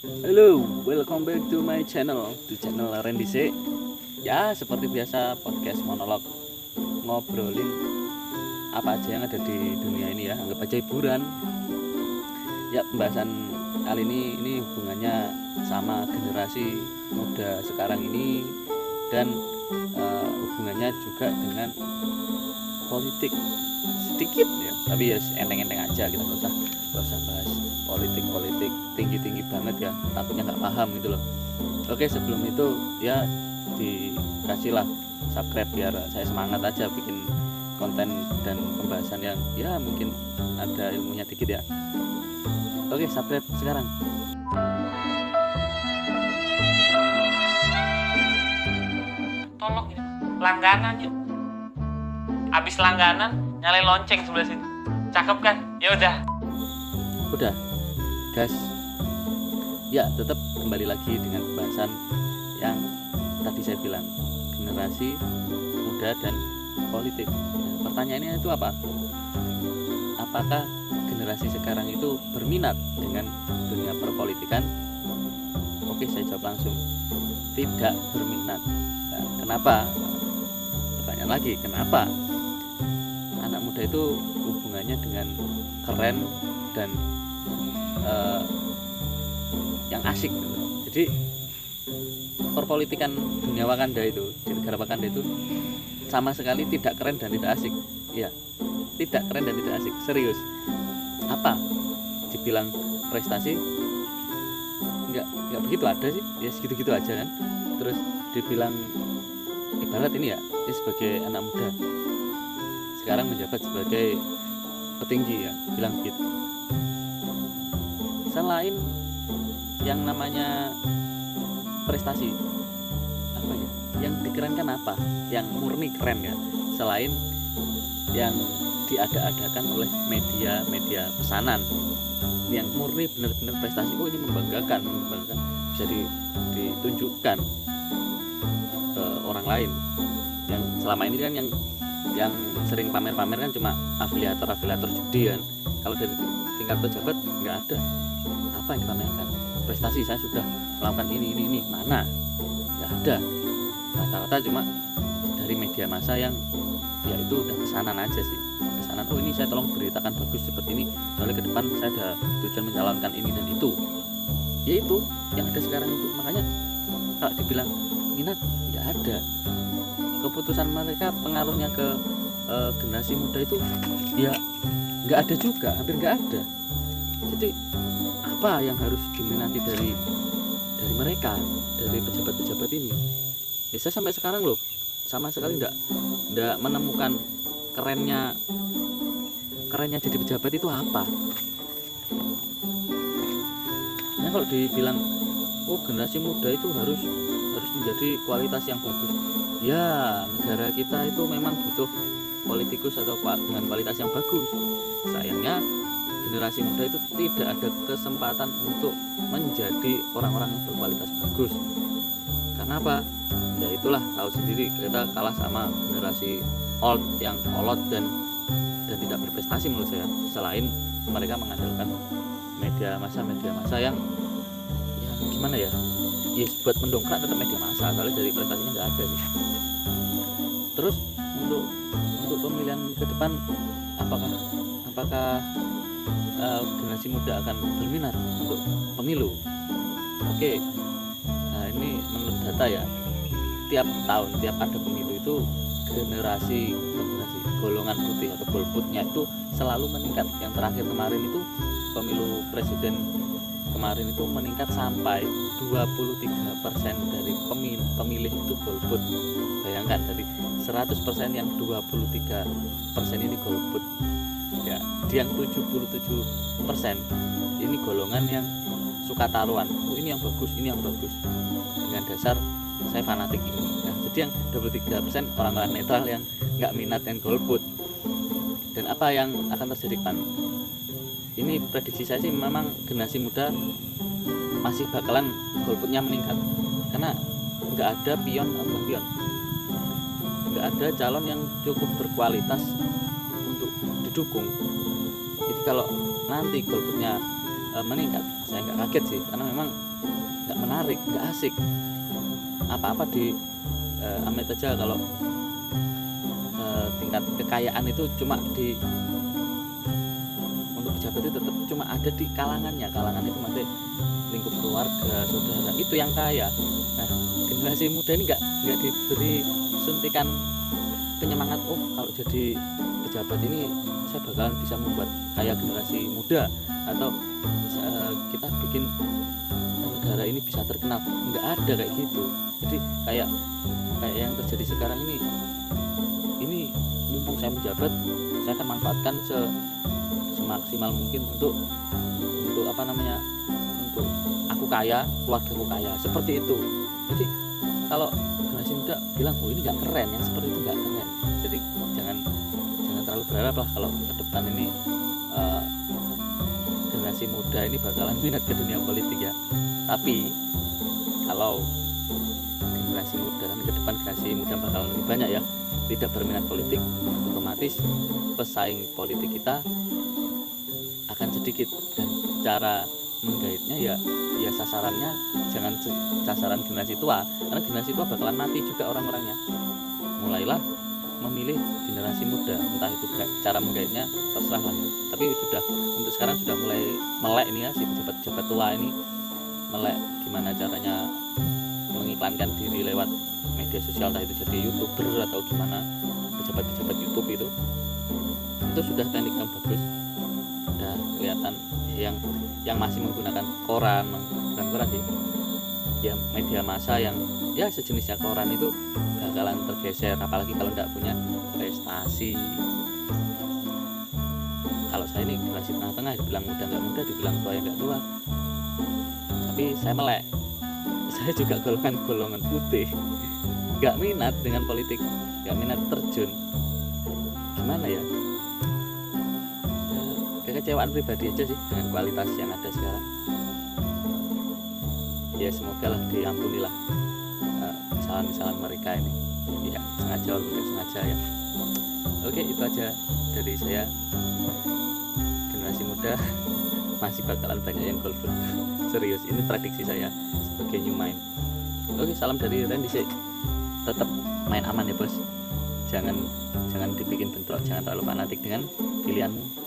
Halo, welcome back to my channel, Randy C. Ya, seperti biasa podcast monolog ngobrolin apa aja yang ada di dunia ini ya, anggap aja hiburan. Ya, pembahasan kali ini hubungannya sama generasi muda sekarang ini dan hubungannya juga dengan politik sedikit ya, tapi ya enteng-enteng aja, kita nggak usah bahas politik tinggi banget ya, takutnya nggak paham gitu loh. Oke, sebelum itu ya dikasihlah subscribe biar saya semangat aja bikin konten dan pembahasan yang ya mungkin ada ilmunya dikit ya. Oke, subscribe sekarang. Tolong ini langganan yuk. Abis langganan nyalain lonceng sebelah sini. Cakep kan? Ya Udah gas ya, tetap kembali lagi dengan pembahasan yang tadi saya bilang, generasi muda dan politik. Nah, pertanyaannya itu apa? Apakah generasi sekarang itu berminat dengan dunia perpolitikan? Oke, saya jawab langsung, tidak berminat. Nah, kenapa? Pertanyaan lagi, kenapa? Anak muda itu hubungannya dengan keren dan yang asik gitu. Jadi perpolitikan dunia Wakanda itu, di negara Wakanda itu sama sekali tidak keren dan tidak asik. Iya, tidak keren dan tidak asik, serius. Apa? Dibilang prestasi? Enggak begitu ada sih, ya segitu-gitu aja kan. Terus dibilang ibarat ini ya sebagai anak muda sekarang menjabat sebagai petinggi ya, bilang gitu. Selain yang namanya prestasi, apa ya yang dikerenkan, apa yang murni keren ya, selain yang diada-adakan oleh media pesanan yang murni benar-benar prestasi. Oh, ini membanggakan, bisa ditunjukkan ke orang lain. Yang selama ini kan yang sering pamer-pamer kan cuma afiliator judi kan. Kalau dari tingkat pejabat nggak ada. Apa yang dipamerkan? Prestasi saya sudah melakukan ini, mana? Nggak ada. Rata-rata cuma dari media massa yang ya itu udah pesanan aja sih, pesanan. Oh, ini saya tolong beritakan bagus seperti ini, soalnya ke depan saya ada tujuan mencalonkan ini dan itu. Ya itu yang ada sekarang itu. Makanya kalau dibilang minat, nggak ada. Keputusan mereka, pengaruhnya ke generasi muda itu ya nggak ada juga, hampir nggak ada. Jadi apa yang harus diminati dari mereka, dari pejabat-pejabat ini? Ya, saya sampai sekarang loh sama sekali nggak menemukan kerennya jadi pejabat itu apa. Nah, kalau dibilang oh generasi muda itu harus menjadi kualitas yang bagus, ya negara kita itu memang butuh politikus atau dengan kualitas yang bagus. Sayangnya generasi muda itu tidak ada kesempatan untuk menjadi orang-orang yang berkualitas bagus. Karena apa? Ya itulah, tahu sendiri, kita kalah sama generasi old yang kolot dan tidak berprestasi menurut saya. Selain mereka mengandalkan media massa yang gimana ya? Yes, buat mendongkrak tetap media massa, soalnya dari prestasinya nggak ada sih. Terus untuk pemilihan ke depan, apakah generasi muda akan berminat untuk pemilu? Oke, nah ini menurut data ya, tiap tahun tiap ada pemilu itu generasi golongan putih atau golputnya itu selalu meningkat. Yang terakhir kemarin itu pemilu presiden kemarin itu meningkat sampai 23% dari pemilih itu golput. Bayangkan, dari 100% yang 23% ini golput ya, yang 77% ini golongan yang suka taruhan. Oh, ini yang bagus dengan dasar saya fanatik ini. Nah, jadi yang 23% orang-orang netral yang nggak minat dan golput. Dan apa yang akan terjadi kan? Ini prediksi saya sih, memang generasi muda masih bakalan golputnya meningkat, karena nggak ada nggak ada calon yang cukup berkualitas untuk didukung. Jadi kalau nanti golputnya meningkat. Saya nggak kaget sih, karena memang nggak menarik, nggak asik. Apa-apa di Amit aja kalau tingkat kekayaan itu cuma di untuk pejabat itu tetap cuma ada di kalangannya. Kalangan itu masih lingkup keluarga, saudara, itu yang kaya. Nah, generasi muda ini nggak diberi suntikan penyemangat, oh kalau jadi pejabat ini saya bakalan bisa membuat kaya generasi muda, atau kita bikin negara ini bisa terkenal. Nggak ada kayak gitu. Jadi kayak yang terjadi sekarang ini mumpung saya menjabat, saya akan manfaatkan semaksimal mungkin untuk apa namanya, untuk aku kaya, keluargaku kaya, seperti itu. Jadi kalau generasi muda bilang oh ini nggak keren, yang seperti itu nggak keren. Jadi jangan terlalu berharap lah kalau ke depan ini generasi muda ini bakalan minat ke dunia politik ya. Tapi kalau generasi muda kan ke depan, generasi muda bakalan lebih banyak ya tidak berminat politik, otomatis pesaing politik kita akan sedikit, dan cara menggaitnya ya sasarannya jangan sasaran generasi tua, karena generasi tua bakalan mati juga orang-orangnya. Mulailah memilih generasi muda, entah itu cara menggaitnya terserah lah ya. Tapi untuk sekarang sudah mulai melek ini ya, si pejabat-pejabat tua ini melek gimana caranya mengiklankan diri lewat media sosial, entah itu jadi YouTuber atau gimana. Pejabat-pejabat YouTube itu sudah teknik yang bagus, udah kelihatan. Yang masih menggunakan koran, bukan koran sih ya, media massa yang ya sejenisnya koran itu bakalan tergeser, apalagi kalau nggak punya prestasi. Kalau saya ini generasi tengah-tengah, dibilang muda nggak muda, dibilang tua ya nggak tua, tapi saya melek. Saya juga golongan putih, nggak minat dengan politik, nggak minat terjun. Gimana ya, kekecewaan pribadi aja sih dengan kualitas yang ada sekarang. Ya semoga lah diampuni lah kesalahan-kesalahan mereka ini, ya sengaja atau tidak sengaja ya. Oke, itu aja dari saya. Generasi muda masih bakalan banyak yang golput. Serius, ini prediksi saya sebagai new mind. Oke, salam dari Randy sih. Tetap main aman ya bos, jangan dibikin bentrok, jangan terlalu fanatik dengan pilihanmu.